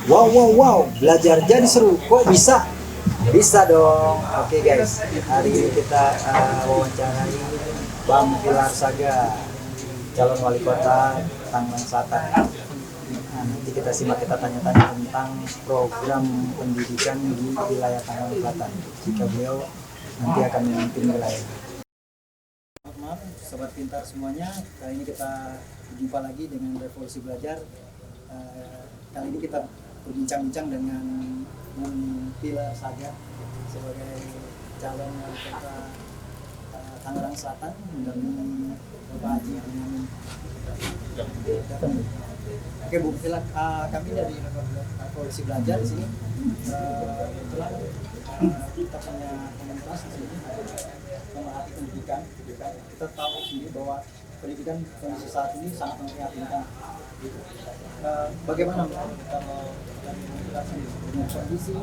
Wow, wow, wow, belajar jadi seru. Kok bisa? Bisa dong. Oke guys, hari ini kita wawancarai Bang Pilar Saga, calon wali kota Tangerang Selatan. Nah, nanti kita simak, kita tanya-tanya tentang program pendidikan di wilayah Tangerang Selatan. Jika beliau nanti akan memimpin wilayah. Teman-teman, sobat pintar semuanya, kali ini kita berjumpa lagi dengan Revolusi Belajar. Kali ini kita berbincang-bincang dengan Bang Pilar Saga sebagai calon wali kota Tangerang Selatan dan Bapak Haji Benyamin. Oke Bu Pilar, kami dari Revolusi Belajar di sini kebetulan kita punya komunitas di sini memerhati pendidikan. Kita tahu sendiri bahwa pendidikan kondisi saat ini sangat memprihatinkan. Bagaimana kalau dari dengan kondisi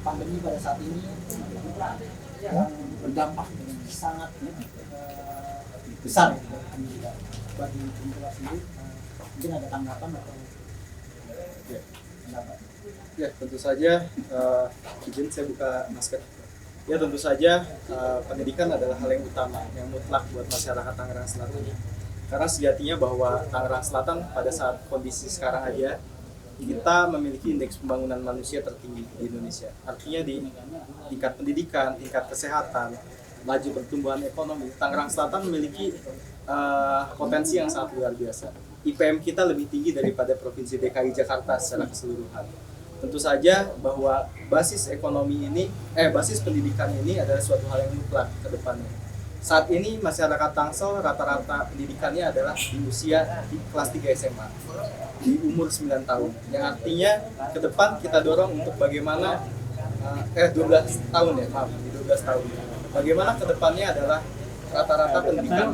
pandemi pada saat ini yang berdampak sangat besar bagi pendidikan sendiri, mungkin ada tanggapan atau pendapat? Ya, tentu saja izin saya buka masker. Ya, tentu saja pendidikan adalah hal yang utama, yang mutlak buat masyarakat Tangerang Selatan. Karena sejatinya bahwa Tangerang Selatan pada saat kondisi sekarang aja kita memiliki indeks pembangunan manusia tertinggi di Indonesia. Artinya di tingkat pendidikan, tingkat kesehatan, laju pertumbuhan ekonomi, Tangerang Selatan memiliki potensi yang sangat luar biasa. IPM kita lebih tinggi daripada Provinsi DKI Jakarta secara keseluruhan. Tentu saja bahwa basis pendidikan ini adalah suatu hal yang mutlak ke depannya. Saat ini masyarakat Tangsel rata-rata pendidikannya adalah di usia di kelas 3 SMA, di umur 9 tahun. Yang artinya ke depan kita dorong untuk bagaimana 12 tahun ya, maaf, di 12 tahun. Bagaimana ke depannya adalah rata-rata pendidikan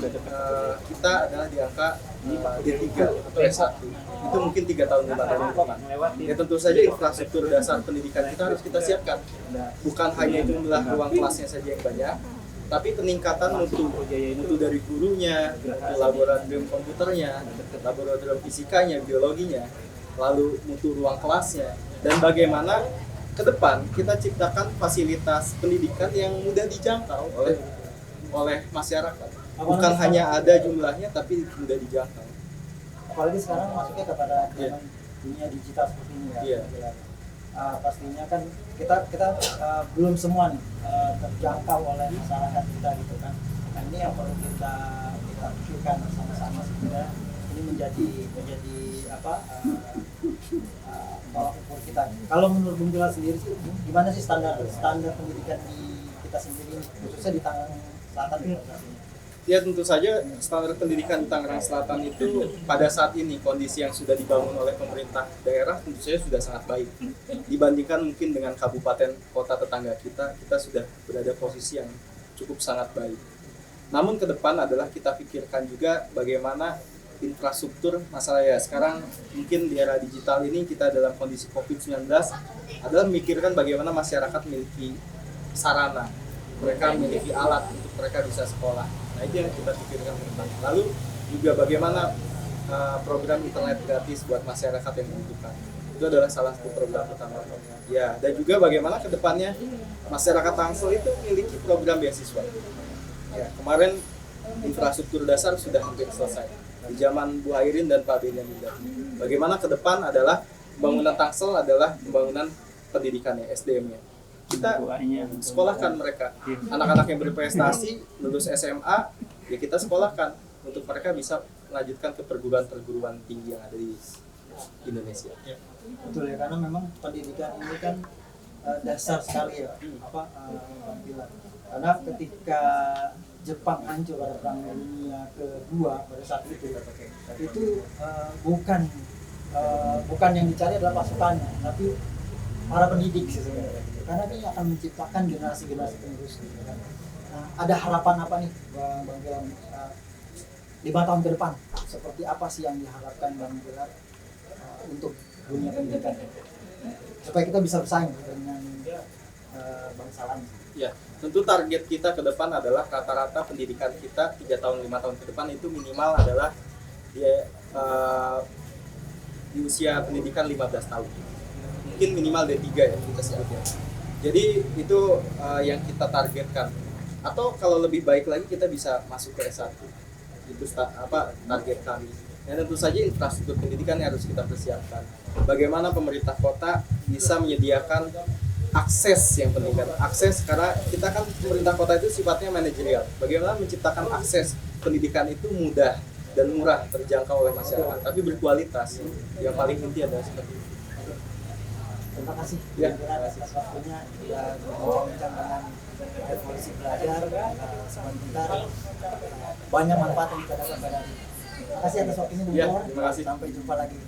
kita adalah di angka D3 atau S1. Itu mungkin 3 tahun 5 tahun ke depan. Ya tentu saja infrastruktur dasar pendidikan kita harus kita siapkan. Bukan hanya jumlah ruang kelasnya saja yang banyak, tapi peningkatan mutu dari gurunya, mutu laboratorium komputernya, laboratorium fisikanya, biologinya, lalu mutu ruang kelasnya, dan bagaimana ke depan kita ciptakan fasilitas pendidikan yang mudah dijangkau oleh masyarakat. Bukan hanya ada jumlahnya, tapi mudah dijangkau. Apalagi sekarang masuknya kepada dunia digital seperti ini ya. Pastinya kan kita belum semua nih terjangkau oleh masyarakat kita gitu kan. Nah ini yang perlu kita pikirkan bersama-sama sehingga ini menjadi tolak ukur kita. Kalau menurut Bung Pilar sendiri sih, gimana sih standar pendidikan di kita sendiri khususnya di Tangerang Selatan ini? Ya tentu saja standar pendidikan di Tangerang Selatan itu pada saat ini kondisi yang sudah dibangun oleh pemerintah daerah tentu saja sudah sangat baik. Dibandingkan mungkin dengan kabupaten kota tetangga kita sudah berada posisi yang cukup sangat baik. Namun ke depan adalah kita pikirkan juga bagaimana infrastruktur masalah ya. Sekarang mungkin di era digital ini kita dalam kondisi COVID-19 adalah memikirkan bagaimana masyarakat memiliki sarana, mereka memiliki alat untuk mereka bisa sekolah. Nah itu yang kita pikirkan ke depan. Lalu juga bagaimana program internet gratis buat masyarakat yang membutuhkan. Itu adalah salah satu program utama. Ya, dan juga bagaimana ke depannya masyarakat Tangsel itu memiliki program beasiswa. Ya, kemarin infrastruktur dasar sudah hampir selesai di zaman Bu Hairin dan Pak Benyamin. Bagaimana ke depan adalah pembangunan Tangsel adalah pembangunan pendidikannya, SDM-nya. Kita sekolahkan mereka, anak-anak yang berprestasi lulus SMA ya kita sekolahkan untuk mereka bisa melanjutkan ke perguruan tinggi yang ada di Indonesia. Betul ya, karena memang pendidikan ini kan dasar sekali ya, karena ketika Jepang hancur pada Perang Dunia Kedua pada saat itu bukan yang dicari adalah pasukannya, tapi para pendidik sebenarnya. Karena ini akan menciptakan generasi-generasi penerus. Nah, ada harapan apa nih Bang Pilar 5 tahun ke depan? Seperti apa sih yang diharapkan Bang Pilar untuk dunia pendidikan supaya kita bisa bersaing dengan bangsa lain? Ya, tentu target kita ke depan adalah rata-rata pendidikan kita 3 tahun 5 tahun ke depan itu minimal adalah dia di usia pendidikan 15 tahun. Mungkin minimal D3 ya kita sebutnya. Jadi itu yang kita targetkan. Atau kalau lebih baik lagi kita bisa masuk ke S1. Itu target kami. Dan tentu saja infrastruktur pendidikan yang harus kita persiapkan. Bagaimana pemerintah kota bisa menyediakan akses yang penting kan. Akses karena kita kan pemerintah kota itu sifatnya manajerial. Bagaimana menciptakan akses pendidikan itu mudah dan murah terjangkau oleh masyarakat, tapi berkualitas. Yang paling inti adalah seperti itu. Terima kasih Ya, atas waktunya dan berbincang dengan Revolusi Belajar sebentar. Banyak manfaat yang kita dapatkan. Terima kasih atas waktunya, Bung Ya, Bor. terima kasih. Sampai jumpa lagi.